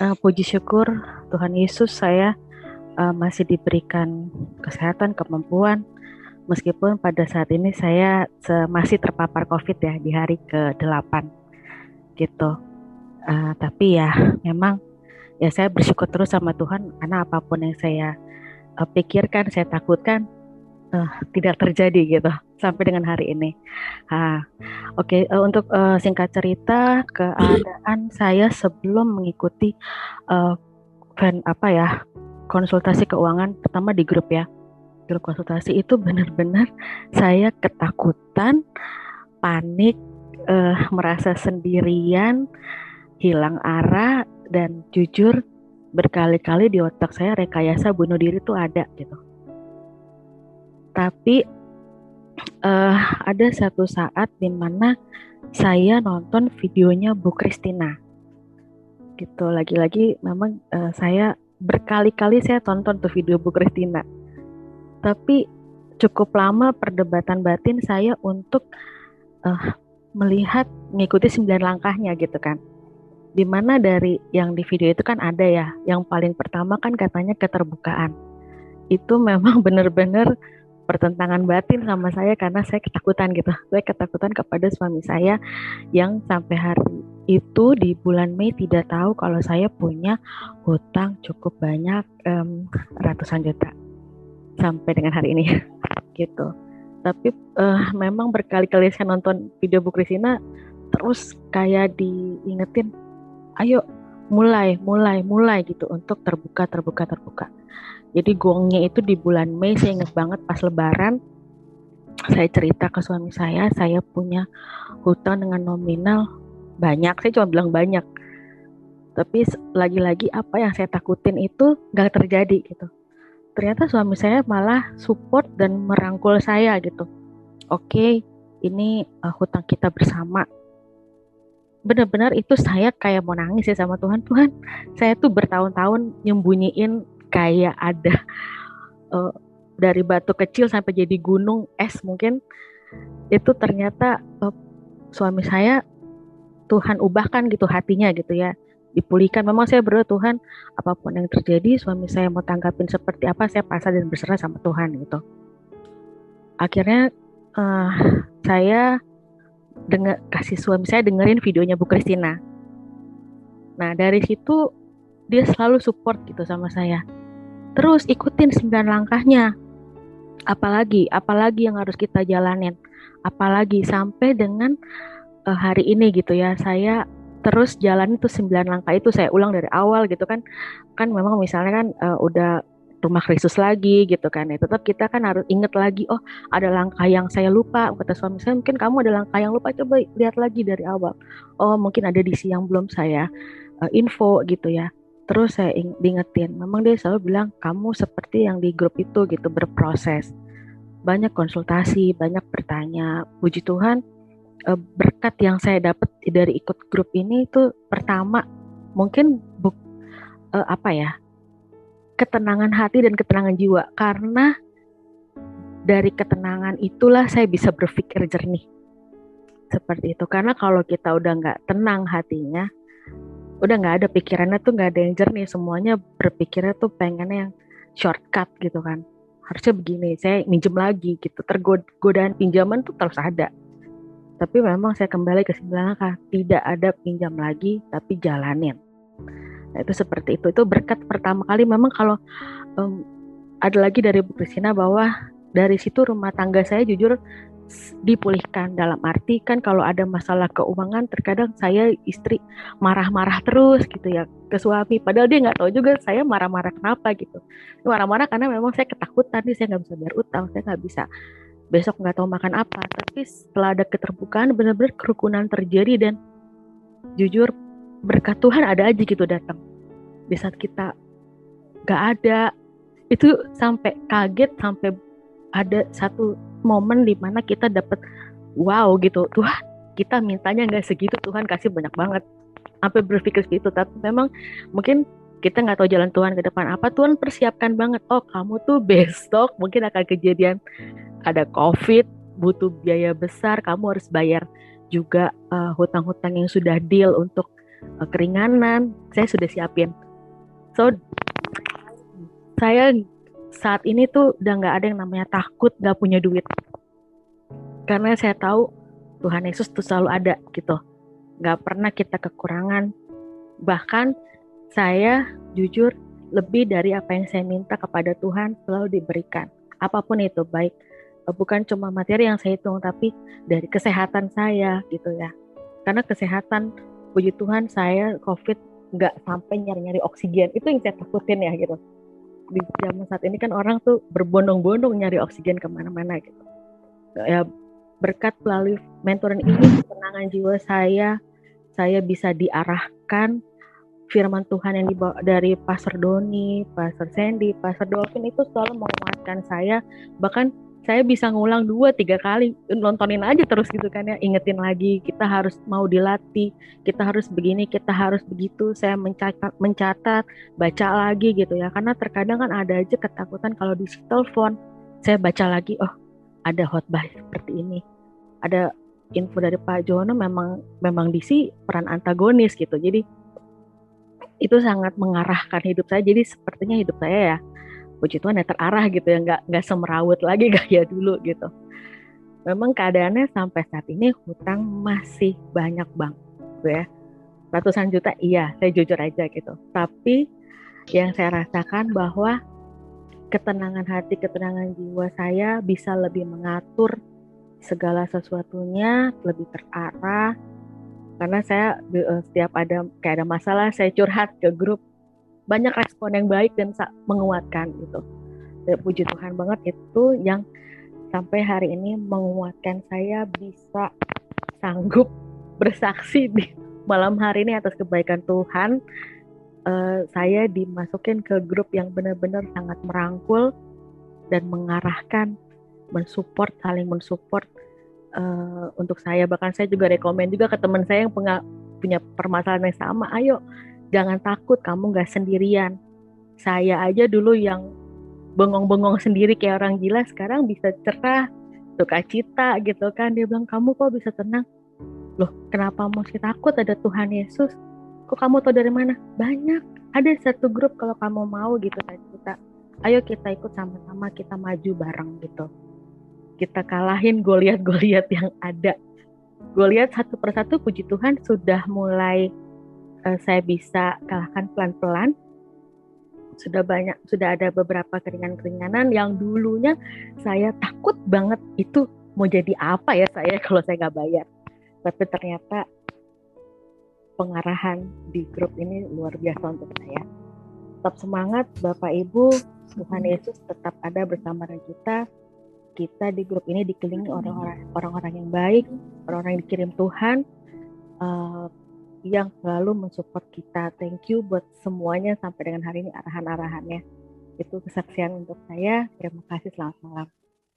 Puji syukur Tuhan Yesus, saya masih diberikan kesehatan, kemampuan, meskipun pada saat ini saya masih terpapar COVID ya di hari ke-8 gitu. Tapi ya memang ya saya bersyukur terus sama Tuhan karena apapun yang saya pikirkan, saya takutkan tidak terjadi gitu sampai dengan hari ini. Ah, Oke, untuk singkat cerita, keadaan saya sebelum mengikuti uh, apa ya, konsultasi keuangan pertama di grup ya. Grup konsultasi itu benar-benar saya ketakutan, panik, merasa sendirian, hilang arah, dan jujur berkali-kali di otak saya rekayasa bunuh diri itu ada gitu. Tapi ada satu saat di mana saya nonton videonya Bu Christina gitu. Lagi-lagi memang saya berkali-kali saya tonton tuh video Bu Christina. Tapi cukup lama perdebatan batin saya untuk melihat mengikuti 9 langkahnya gitu kan. Dimana dari yang di video itu kan ada ya, yang paling pertama kan katanya keterbukaan. Itu memang benar-benar pertentangan batin sama saya karena saya ketakutan gitu. Saya ketakutan kepada suami saya yang sampai hari itu di bulan Mei tidak tahu kalau saya punya hutang cukup banyak, ratusan juta sampai dengan hari ini gitu. Tapi memang berkali-kali saya nonton video Bu Krisina terus kayak diingetin, ayo mulai gitu untuk terbuka. Jadi gongnya itu di bulan Mei, saya ingat banget pas Lebaran saya cerita ke suami saya punya hutang dengan nominal banyak. Saya cuma bilang banyak, tapi lagi-lagi apa yang saya takutin itu gak terjadi gitu. Ternyata suami saya malah support dan merangkul saya gitu. Oke, ini hutang kita bersama. Benar-benar itu saya kayak mau nangis ya sama Tuhan. Tuhan, saya tuh bertahun-tahun nyembunyiin kayak ada uh, dari batu kecil sampai jadi gunung es mungkin. Itu ternyata suami saya Tuhan ubahkan gitu hatinya gitu ya. Dipulihkan. Memang saya berdoa, Tuhan, apapun yang terjadi suami saya mau tanggapin seperti apa, saya pasrah dan berserah sama Tuhan gitu. Akhirnya uh, saya kasih suami saya dengerin videonya Bu Christina. Nah dari situ dia selalu support gitu sama saya. Terus ikutin 9 langkahnya. Apalagi yang harus kita jalanin. Apalagi sampai dengan hari ini gitu ya. Saya terus jalan itu 9 langkah itu saya ulang dari awal gitu kan. Kan memang misalnya kan udah rumah Kristus lagi gitu kan ya. Tetap kita kan harus inget lagi, oh ada langkah yang saya lupa. Kata suami saya, mungkin kamu ada langkah yang lupa, coba lihat lagi dari awal. Oh mungkin ada di yang belum saya info gitu ya. Terus saya diingetin, memang dia selalu bilang kamu seperti yang di grup itu gitu, berproses. Banyak konsultasi, banyak bertanya. Puji Tuhan, berkat yang saya dapat dari ikut grup ini itu pertama mungkin apa ya, ketenangan hati dan ketenangan jiwa, karena dari ketenangan itulah saya bisa berpikir jernih seperti itu. Karena kalau kita udah nggak tenang hatinya, udah nggak ada pikirannya tuh, nggak ada yang jernih, semuanya berpikirnya tuh pengennya yang shortcut gitu kan, harusnya begini, saya minjem lagi gitu, tergodaan pinjaman tuh terus ada. Tapi memang saya kembali ke 9 langkah, tidak ada pinjam lagi tapi jalanin. Nah, itu seperti itu berkat pertama kali. Memang kalau ada lagi dari Bu Kristina bahwa dari situ rumah tangga saya jujur dipulihkan. Dalam arti kan kalau ada masalah keuangan terkadang saya istri marah-marah terus gitu ya ke suami, padahal dia nggak tahu juga saya marah-marah kenapa gitu. Marah-marah karena memang saya ketakutan nih, saya nggak bisa bayar utang, saya nggak bisa, besok nggak tahu makan apa. Tapi setelah ada keterbukaan benar-benar kerukunan terjadi, dan jujur berkat Tuhan ada aja gitu datang di saat kita nggak ada. Itu sampai kaget, sampai ada satu momen di mana kita dapat wow gitu, Tuhan kita mintanya nggak segitu, Tuhan kasih banyak banget, sampai berpikir seperti itu. Tapi memang mungkin kita nggak tahu jalan Tuhan ke depan apa. Tuhan persiapkan banget, oh kamu tuh besok mungkin akan kejadian ada COVID, butuh biaya besar, kamu harus bayar juga hutang-hutang yang sudah deal untuk keringanan, saya sudah siapin. So saya saat ini tuh udah nggak ada yang namanya takut nggak punya duit, karena saya tahu Tuhan Yesus tuh selalu ada gitu, nggak pernah kita kekurangan. Bahkan saya jujur, lebih dari apa yang saya minta kepada Tuhan selalu diberikan, apapun itu, baik bukan cuma materi yang saya hitung, tapi dari kesehatan saya gitu ya. Karena kesehatan, puji Tuhan, saya COVID nggak sampai nyari-nyari oksigen. Itu yang saya takutin ya gitu. Di zaman saat ini kan orang tuh berbondong-bondong nyari oksigen kemana-mana gitu. Ya, berkat melalui mentoring ini, ketenangan jiwa saya bisa diarahkan. Firman Tuhan yang dibawa dari Pastor Doni, Pastor Sandy, Pastor Dolphin itu selalu menguatkan saya. Bahkan saya bisa ngulang 2-3 kali, nontonin aja terus gitu kan ya, ingetin lagi, kita harus mau dilatih, kita harus begini, kita harus begitu. Saya mencatat, baca lagi gitu ya, karena terkadang kan ada aja ketakutan kalau di telepon. Saya baca lagi, oh ada khotbah seperti ini, ada info dari Pak Jono, memang DC peran antagonis gitu. Jadi itu sangat mengarahkan hidup saya. Jadi sepertinya hidup saya ya, puji Tuhan ya, terarah gitu ya, nggak semerawut lagi kayak dulu gitu. Memang keadaannya sampai saat ini hutang masih banyak bang, gitu ya, ratusan juta, iya, saya jujur aja gitu. Tapi yang saya rasakan bahwa ketenangan hati, ketenangan jiwa saya bisa lebih mengatur segala sesuatunya, lebih terarah. Karena saya setiap ada masalah, saya curhat ke grup, banyak respon yang baik dan menguatkan gitu. Dan puji Tuhan banget, itu yang sampai hari ini menguatkan saya bisa sanggup bersaksi di malam hari ini atas kebaikan Tuhan. Saya dimasukin ke grup yang benar-benar sangat merangkul dan mengarahkan, mensupport, saling mensupport untuk saya. Bahkan saya juga rekomen juga ke teman saya yang punya permasalahan yang sama, ayo jangan takut, kamu gak sendirian. Saya aja dulu yang bengong-bengong sendiri kayak orang gila, sekarang bisa cerah, sukacita gitu kan. Dia bilang, kamu kok bisa tenang? Loh, kenapa mesti takut? Ada Tuhan Yesus. Kok kamu tahu dari mana? Banyak. Ada satu grup kalau kamu mau gitu kita. Ayo kita ikut sama-sama, kita maju bareng gitu. Kita kalahin Goliat-Goliat yang ada. Goliat satu persatu, puji Tuhan sudah mulai saya bisa kalahkan pelan-pelan. Sudah ada beberapa keringan-keringanan yang dulunya saya takut banget, itu mau jadi apa ya saya kalau saya nggak bayar. Tapi ternyata pengarahan di grup ini luar biasa untuk saya. Tetap semangat Bapak Ibu, Tuhan Yesus tetap ada bersama kita. Kita di grup ini dikelilingi orang-orang yang baik, orang-orang yang dikirim Tuhan, yang selalu mensupport kita. Thank you buat semuanya sampai dengan hari ini, arahan-arahannya. Itu kesaksian untuk saya. Terima kasih, selamat malam.